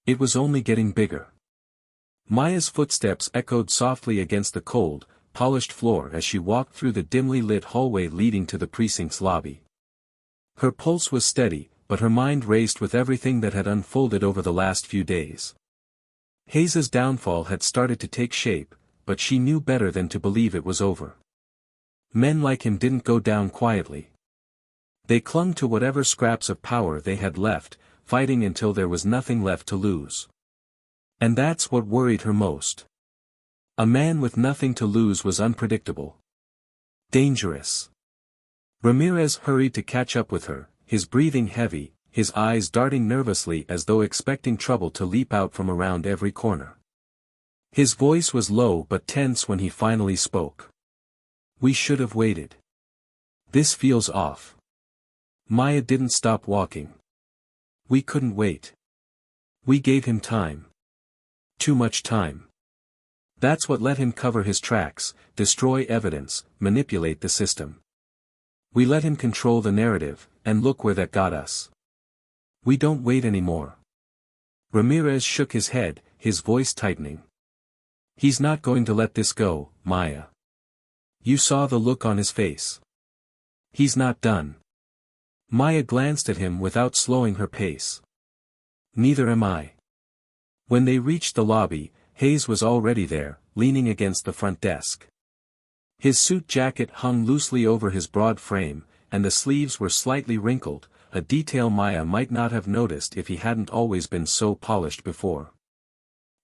It was only getting bigger. Maya's footsteps echoed softly against the cold, polished floor as she walked through the dimly lit hallway leading to the precinct's lobby. Her pulse was steady, but her mind raced with everything that had unfolded over the last few days. Hayes's downfall had started to take shape, but she knew better than to believe it was over. Men like him didn't go down quietly. They clung to whatever scraps of power they had left, fighting until there was nothing left to lose. And that's what worried her most. A man with nothing to lose was unpredictable. Dangerous. Ramirez hurried to catch up with her, his breathing heavy, his eyes darting nervously as though expecting trouble to leap out from around every corner. His voice was low but tense when he finally spoke. "We should have waited. This feels off." Maya didn't stop walking. "We couldn't wait. We gave him time. Too much time. That's what let him cover his tracks, destroy evidence, manipulate the system. We let him control the narrative, and look where that got us. We don't wait anymore." Ramirez shook his head, his voice tightening. "He's not going to let this go, Maya. You saw the look on his face. He's not done." Maya glanced at him without slowing her pace. "Neither am I." When they reached the lobby, Hayes was already there, leaning against the front desk. His suit jacket hung loosely over his broad frame, and the sleeves were slightly wrinkled, a detail Maya might not have noticed if he hadn't always been so polished before.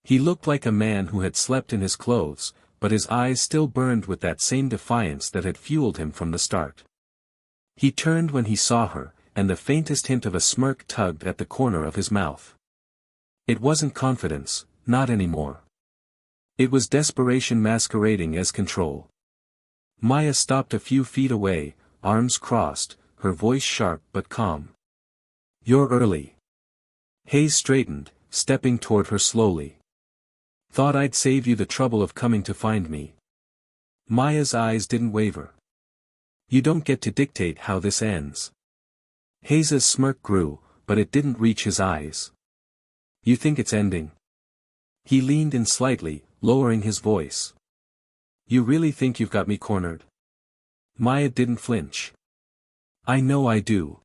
He looked like a man who had slept in his clothes, but his eyes still burned with that same defiance that had fueled him from the start. He turned when he saw her, and the faintest hint of a smirk tugged at the corner of his mouth. It wasn't confidence, not anymore. It was desperation masquerading as control. Maya stopped a few feet away, arms crossed, her voice sharp but calm. "You're early." Hayes straightened, stepping toward her slowly. "Thought I'd save you the trouble of coming to find me." Maya's eyes didn't waver. "You don't get to dictate how this ends." Hayes's smirk grew, but it didn't reach his eyes. "You think it's ending?" He leaned in slightly, lowering his voice. "You really think you've got me cornered?" Maya didn't flinch. "I know I do."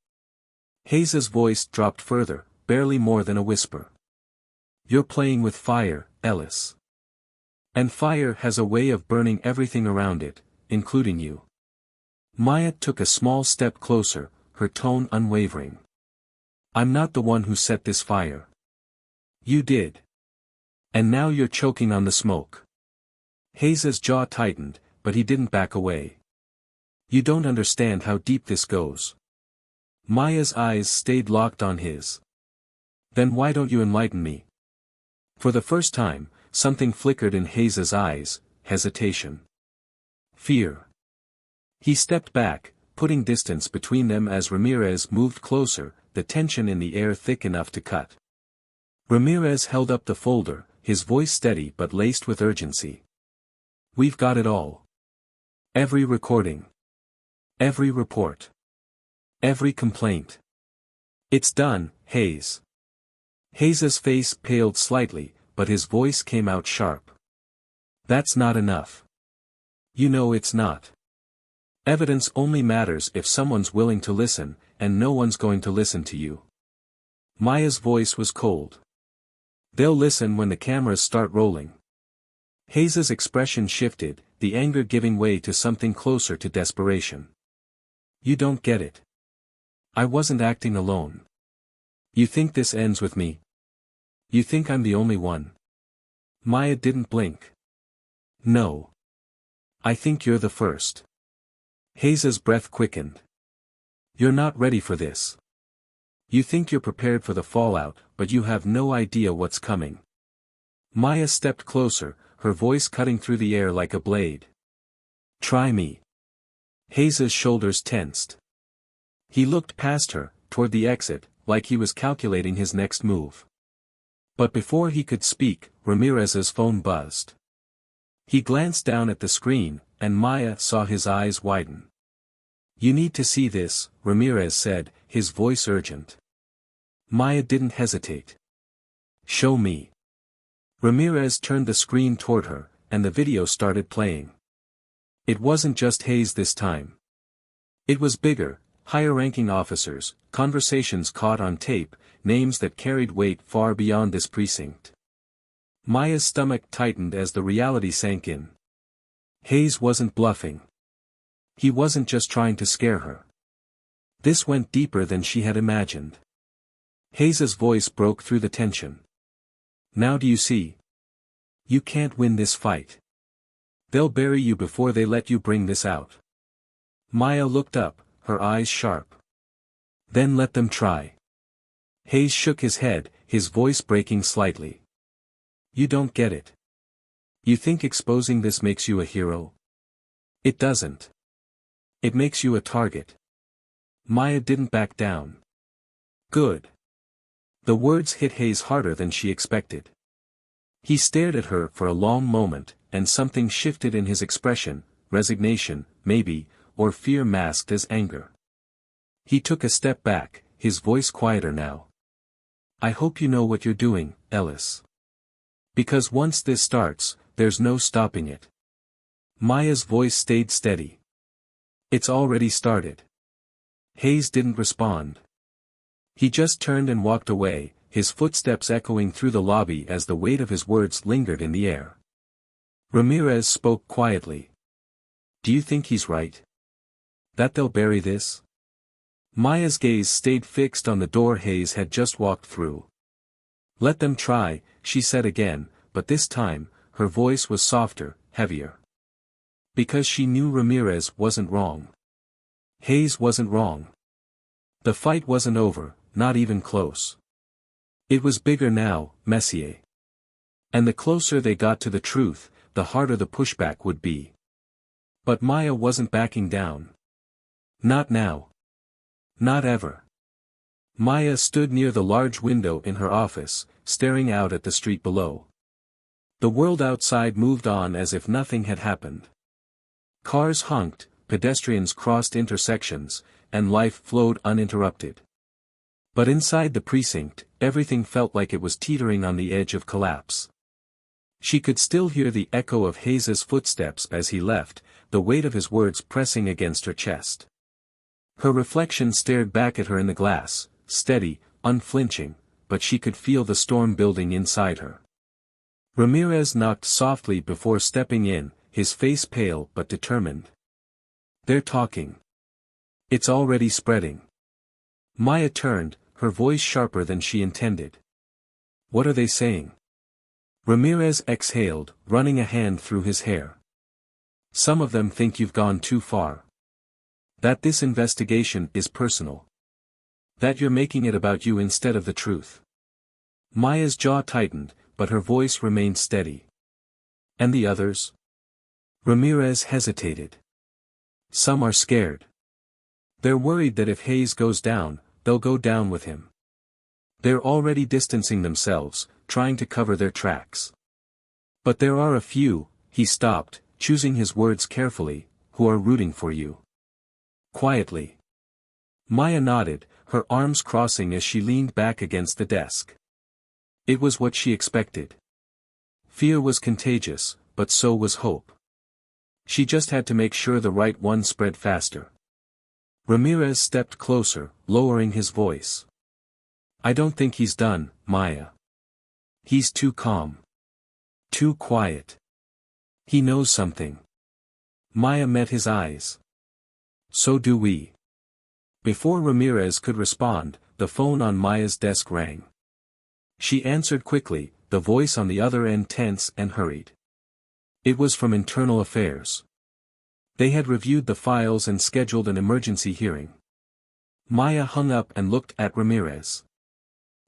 Hayes's voice dropped further, barely more than a whisper. "You're playing with fire, Ellis. And fire has a way of burning everything around it, including you." Maya took a small step closer, her tone unwavering. "I'm not the one who set this fire. You did. And now you're choking on the smoke." Hayes's jaw tightened, but he didn't back away. "You don't understand how deep this goes." Maya's eyes stayed locked on his. "Then why don't you enlighten me?" For the first time, something flickered in Hayes's eyes, hesitation. Fear. He stepped back, putting distance between them as Ramirez moved closer, the tension in the air thick enough to cut. Ramirez held up the folder, his voice steady but laced with urgency. "We've got it all. Every recording. Every report. Every complaint. It's done, Hayes." Hayes's face paled slightly, but his voice came out sharp. "That's not enough. You know it's not. Evidence only matters if someone's willing to listen, and no one's going to listen to you." Maya's voice was cold. "They'll listen when the cameras start rolling." Hayes's expression shifted, the anger giving way to something closer to desperation. "You don't get it. I wasn't acting alone. You think this ends with me? You think I'm the only one?" Maya didn't blink. "No. I think you're the first." Hayes's breath quickened. "You're not ready for this. You think you're prepared for the fallout, but you have no idea what's coming." Maya stepped closer, her voice cutting through the air like a blade. "Try me." Hayes's shoulders tensed. He looked past her, toward the exit, like he was calculating his next move. But before he could speak, Ramirez's phone buzzed. He glanced down at the screen, and Maya saw his eyes widen. "You need to see this," Ramirez said, his voice urgent. Maya didn't hesitate. "Show me." Ramirez turned the screen toward her, and the video started playing. It wasn't just Hayes this time. It was bigger, higher-ranking officers, conversations caught on tape, names that carried weight far beyond this precinct. Maya's stomach tightened as the reality sank in. Hayes wasn't bluffing. He wasn't just trying to scare her. This went deeper than she had imagined. Hayes's voice broke through the tension. "Now do you see? You can't win this fight. They'll bury you before they let you bring this out." Maya looked up, her eyes sharp. "Then let them try." Hayes shook his head, his voice breaking slightly. "You don't get it. You think exposing this makes you a hero? It doesn't. It makes you a target." Maya didn't back down. "Good." The words hit Hayes harder than she expected. He stared at her for a long moment, and something shifted in his expression, resignation, maybe, or fear masked as anger. He took a step back, his voice quieter now. "I hope you know what you're doing, Ellis. Because once this starts, there's no stopping it." Maya's voice stayed steady. "It's already started." Hayes didn't respond. He just turned and walked away, his footsteps echoing through the lobby as the weight of his words lingered in the air. Ramirez spoke quietly. "Do you think he's right? That they'll bury this?" Maya's gaze stayed fixed on the door Hayes had just walked through. "Let them try," she said again, but this time, her voice was softer, heavier. Because she knew Ramirez wasn't wrong. Hayes wasn't wrong. The fight wasn't over, not even close. It was bigger now, messier. And the closer they got to the truth, the harder the pushback would be. But Maya wasn't backing down. Not now. Not ever. Maya stood near the large window in her office, staring out at the street below. The world outside moved on as if nothing had happened. Cars honked, pedestrians crossed intersections, and life flowed uninterrupted. But inside the precinct, everything felt like it was teetering on the edge of collapse. She could still hear the echo of Hayes's footsteps as he left, the weight of his words pressing against her chest. Her reflection stared back at her in the glass, steady, unflinching, but she could feel the storm building inside her. Ramirez knocked softly before stepping in, his face pale but determined. "They're talking. It's already spreading." Maya turned, her voice sharper than she intended. "What are they saying?" Ramirez exhaled, running a hand through his hair. "Some of them think you've gone too far. That this investigation is personal. That you're making it about you instead of the truth." Maya's jaw tightened, but her voice remained steady. "And the others?" Ramirez hesitated. "Some are scared. They're worried that if Hayes goes down, they'll go down with him. They're already distancing themselves, trying to cover their tracks. But there are a few, he stopped, choosing his words carefully, who are rooting for you. Quietly. Maya nodded, her arms crossing as she leaned back against the desk. It was what she expected. Fear was contagious, but so was hope. She just had to make sure the right one spread faster. Ramirez stepped closer, lowering his voice. I don't think he's done, Maya. He's too calm. Too quiet. He knows something. Maya met his eyes. So do we. Before Ramirez could respond, the phone on Maya's desk rang. She answered quickly, the voice on the other end tense and hurried. It was from Internal Affairs. They had reviewed the files and scheduled an emergency hearing. Maya hung up and looked at Ramirez.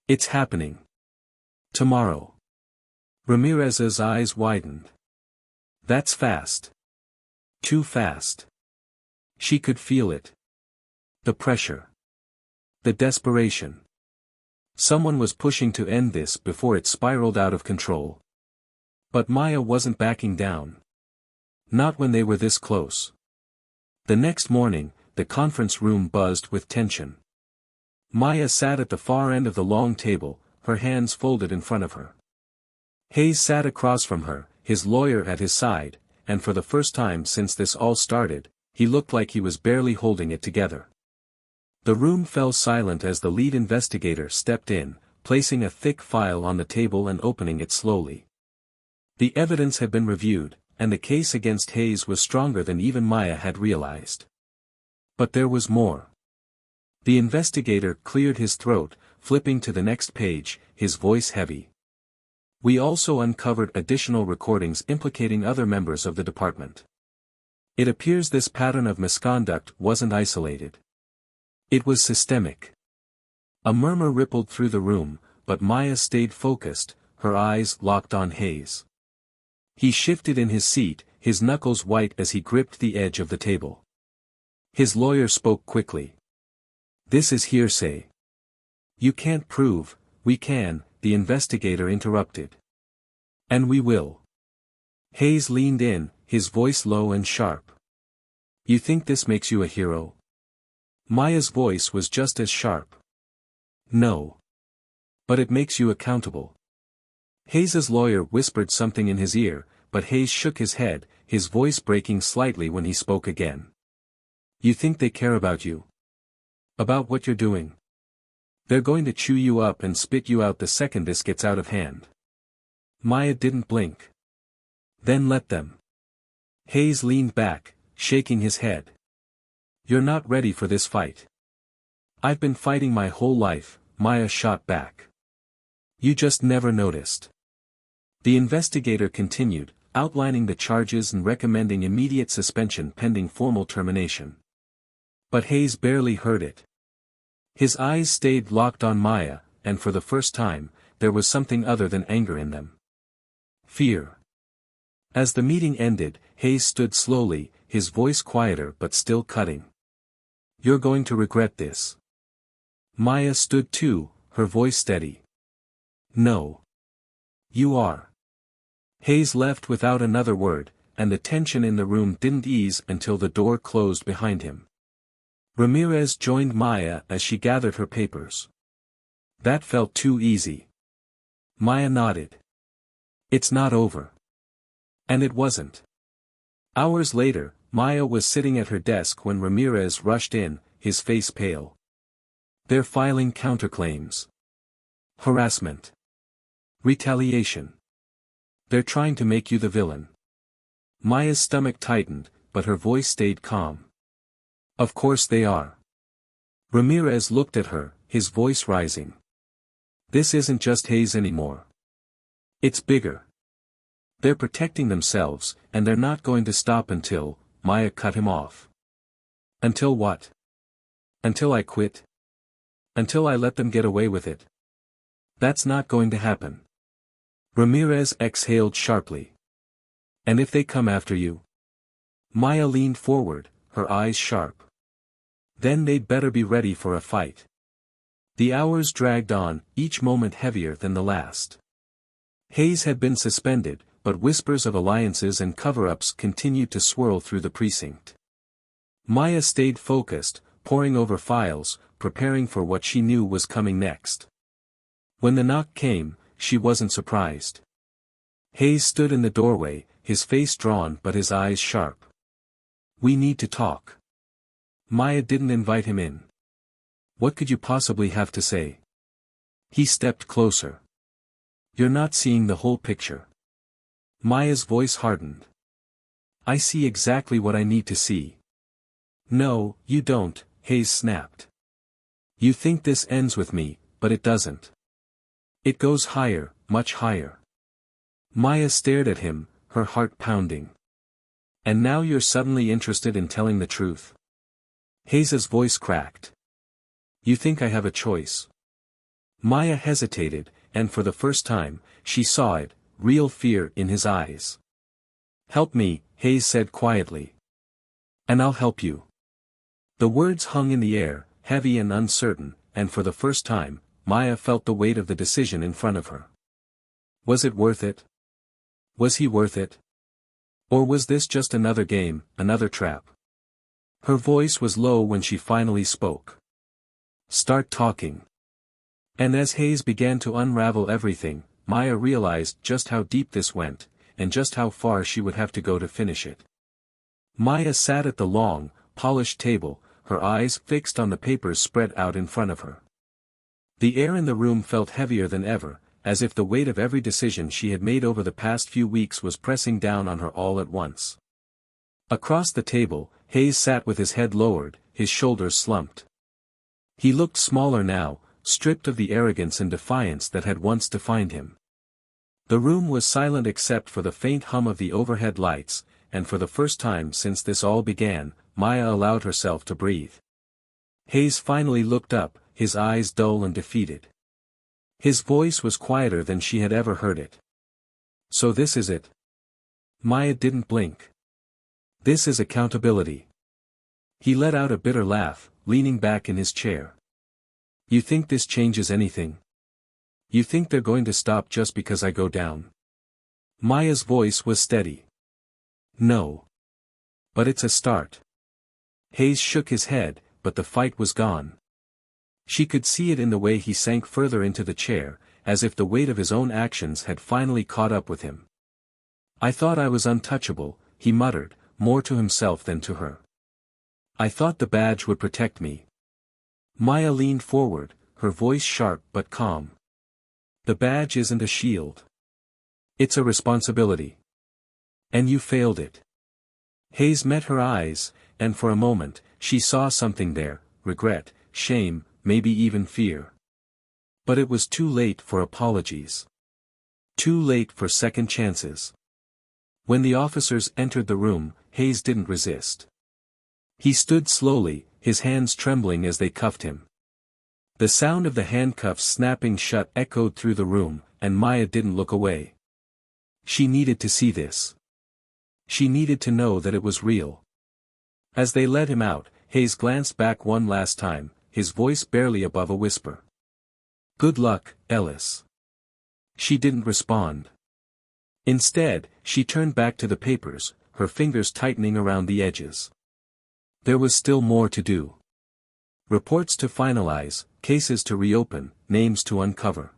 It's happening. Tomorrow. Ramirez's eyes widened. That's fast. Too fast. She could feel it. The pressure. The desperation. Someone was pushing to end this before it spiraled out of control. But Maya wasn't backing down. Not when they were this close. The next morning, the conference room buzzed with tension. Maya sat at the far end of the long table, her hands folded in front of her. Hayes sat across from her, his lawyer at his side, and for the first time since this all started, he looked like he was barely holding it together. The room fell silent as the lead investigator stepped in, placing a thick file on the table and opening it slowly. The evidence had been reviewed, and the case against Hayes was stronger than even Maya had realized. But there was more. The investigator cleared his throat, flipping to the next page, his voice heavy. We also uncovered additional recordings implicating other members of the department. It appears this pattern of misconduct wasn't isolated. It was systemic. A murmur rippled through the room, but Maya stayed focused, her eyes locked on Hayes. He shifted in his seat, his knuckles white as he gripped the edge of the table. His lawyer spoke quickly. This is hearsay. You can't prove. We can, the investigator interrupted. And we will. Hayes leaned in, his voice low and sharp. You think this makes you a hero? Maya's voice was just as sharp. No. But it makes you accountable. Hayes's lawyer whispered something in his ear, but Hayes shook his head, his voice breaking slightly when he spoke again. You think they care about you? About what you're doing? They're going to chew you up and spit you out the second this gets out of hand. Maya didn't blink. Then let them. Hayes leaned back, shaking his head. You're not ready for this fight. I've been fighting my whole life, Maya shot back. You just never noticed. The investigator continued, outlining the charges and recommending immediate suspension pending formal termination. But Hayes barely heard it. His eyes stayed locked on Maya, and for the first time, there was something other than anger in them. Fear. As the meeting ended, Hayes stood slowly, his voice quieter but still cutting. You're going to regret this. Maya stood too, her voice steady. No. You are. Hayes left without another word, and the tension in the room didn't ease until the door closed behind him. Ramirez joined Maya as she gathered her papers. That felt too easy. Maya nodded. It's not over. And it wasn't. Hours later, Maya was sitting at her desk when Ramirez rushed in, his face pale. They're filing counterclaims. Harassment. Retaliation. They're trying to make you the villain. Maya's stomach tightened, but her voice stayed calm. Of course they are. Ramirez looked at her, his voice rising. This isn't just Hayes anymore. It's bigger. They're protecting themselves, and they're not going to stop until, Maya cut him off. Until what? Until I quit? Until I let them get away with it? That's not going to happen. Ramirez exhaled sharply. And if they come after you? Maya leaned forward, her eyes sharp. Then they'd better be ready for a fight. The hours dragged on, each moment heavier than the last. Hayes had been suspended, but whispers of alliances and cover-ups continued to swirl through the precinct. Maya stayed focused, poring over files, preparing for what she knew was coming next. When the knock came, she wasn't surprised. Hayes stood in the doorway, his face drawn but his eyes sharp. "We need to talk." Maya didn't invite him in. "What could you possibly have to say?" He stepped closer. "You're not seeing the whole picture." Maya's voice hardened. "I see exactly what I need to see." "No, you don't," Hayes snapped. "You think this ends with me, but it doesn't. It goes higher, much higher." Maya stared at him, her heart pounding. "And now you're suddenly interested in telling the truth?" Hayes's voice cracked. "You think I have a choice?" Maya hesitated, and for the first time, she saw it, real fear in his eyes. "Help me," Hayes said quietly. "And I'll help you." The words hung in the air, heavy and uncertain, and for the first time, Maya felt the weight of the decision in front of her. Was it worth it? Was he worth it? Or was this just another game, another trap? Her voice was low when she finally spoke. "Start talking." And as Hayes began to unravel everything, Maya realized just how deep this went, and just how far she would have to go to finish it. Maya sat at the long, polished table, her eyes fixed on the papers spread out in front of her. The air in the room felt heavier than ever, as if the weight of every decision she had made over the past few weeks was pressing down on her all at once. Across the table, Hayes sat with his head lowered, his shoulders slumped. He looked smaller now, stripped of the arrogance and defiance that had once defined him. The room was silent except for the faint hum of the overhead lights, and for the first time since this all began, Maya allowed herself to breathe. Hayes finally looked up, his eyes dull and defeated. His voice was quieter than she had ever heard it. "So this is it?" Maya didn't blink. "This is accountability." He let out a bitter laugh, leaning back in his chair. "You think this changes anything? You think they're going to stop just because I go down?" Maya's voice was steady. "No. But it's a start." Hayes shook his head, but the fight was gone. She could see it in the way he sank further into the chair, as if the weight of his own actions had finally caught up with him. "I thought I was untouchable," he muttered, more to himself than to her. "I thought the badge would protect me." Maya leaned forward, her voice sharp but calm. "The badge isn't a shield. It's a responsibility. And you failed it." Hayes met her eyes, and for a moment, she saw something there, regret, shame, maybe even fear. But it was too late for apologies. Too late for second chances. When the officers entered the room, Hayes didn't resist. He stood slowly, his hands trembling as they cuffed him. The sound of the handcuffs snapping shut echoed through the room, and Maya didn't look away. She needed to see this. She needed to know that it was real. As they led him out, Hayes glanced back one last time, his voice barely above a whisper. "Good luck, Ellis." She didn't respond. Instead, she turned back to the papers, her fingers tightening around the edges. There was still more to do. Reports to finalize, cases to reopen, names to uncover.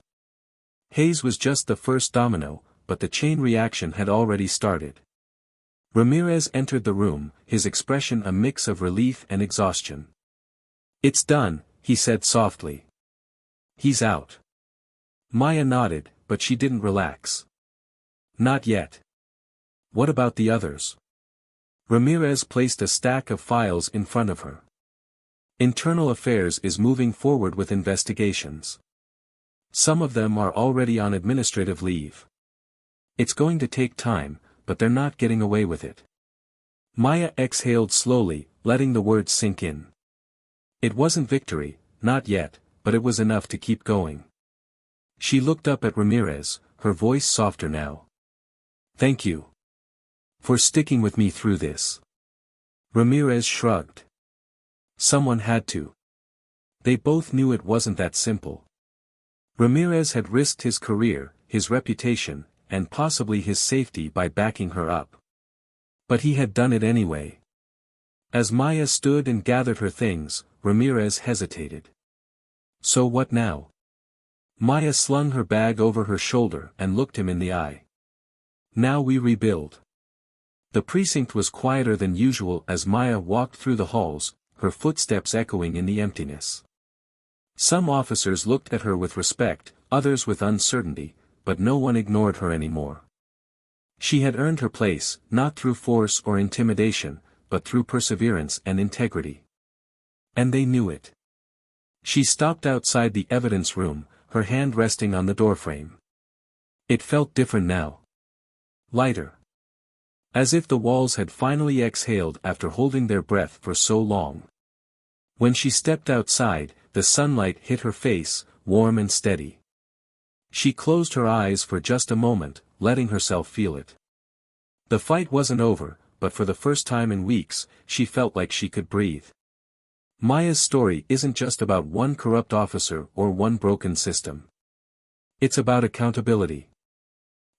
Hayes was just the first domino, but the chain reaction had already started. Ramirez entered the room, his expression a mix of relief and exhaustion. "It's done," he said softly. "He's out." Maya nodded, but she didn't relax. "Not yet." "What about the others?" Ramirez placed a stack of files in front of her. "Internal Affairs is moving forward with investigations. Some of them are already on administrative leave. It's going to take time, but they're not getting away with it." Maya exhaled slowly, letting the words sink in. It wasn't victory, not yet, but it was enough to keep going. She looked up at Ramirez, her voice softer now. "Thank you. For sticking with me through this." Ramirez shrugged. Someone had to. They both knew it wasn't that simple. Ramirez had risked his career, his reputation, and possibly his safety by backing her up. But he had done it anyway. As Maya stood and gathered her things, Ramirez hesitated. So what now? Maya slung her bag over her shoulder and looked him in the eye. Now we rebuild. The precinct was quieter than usual as Maya walked through the halls, her footsteps echoing in the emptiness. Some officers looked at her with respect, others with uncertainty, but no one ignored her anymore. She had earned her place, not through force or intimidation, but through perseverance and integrity. And they knew it. She stopped outside the evidence room, her hand resting on the doorframe. It felt different now. Lighter. As if the walls had finally exhaled after holding their breath for so long. When she stepped outside, the sunlight hit her face, warm and steady. She closed her eyes for just a moment, letting herself feel it. The fight wasn't over, but for the first time in weeks, she felt like she could breathe. Maya's story isn't just about one corrupt officer or one broken system. It's about accountability.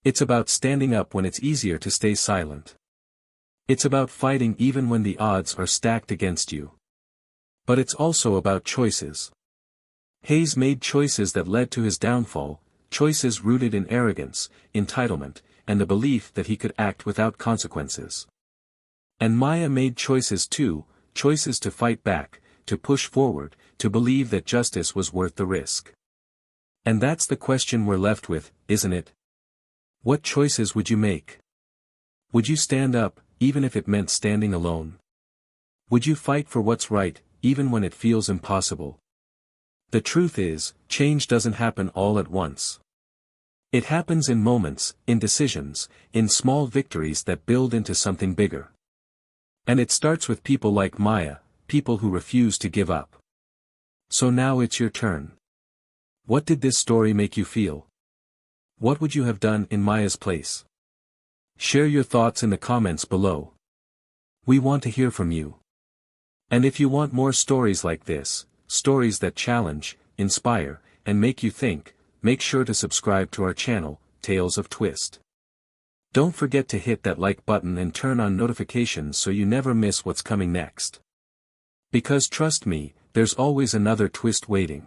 It's about standing up when it's easier to stay silent. It's about fighting even when the odds are stacked against you. But it's also about choices. Hayes made choices that led to his downfall, choices rooted in arrogance, entitlement, and the belief that he could act without consequences. And Maya made choices too, choices to fight back, to push forward, to believe that justice was worth the risk. And that's the question we're left with, isn't it? What choices would you make? Would you stand up, even if it meant standing alone? Would you fight for what's right, even when it feels impossible? The truth is, change doesn't happen all at once. It happens in moments, in decisions, in small victories that build into something bigger. And it starts with people like Maya, people who refuse to give up. So now it's your turn. What did this story make you feel? What would you have done in Maya's place? Share your thoughts in the comments below. We want to hear from you. And if you want more stories like this, stories that challenge, inspire, and make you think, make sure to subscribe to our channel, Tales of Twist. Don't forget to hit that like button and turn on notifications so you never miss what's coming next. Because trust me, there's always another twist waiting.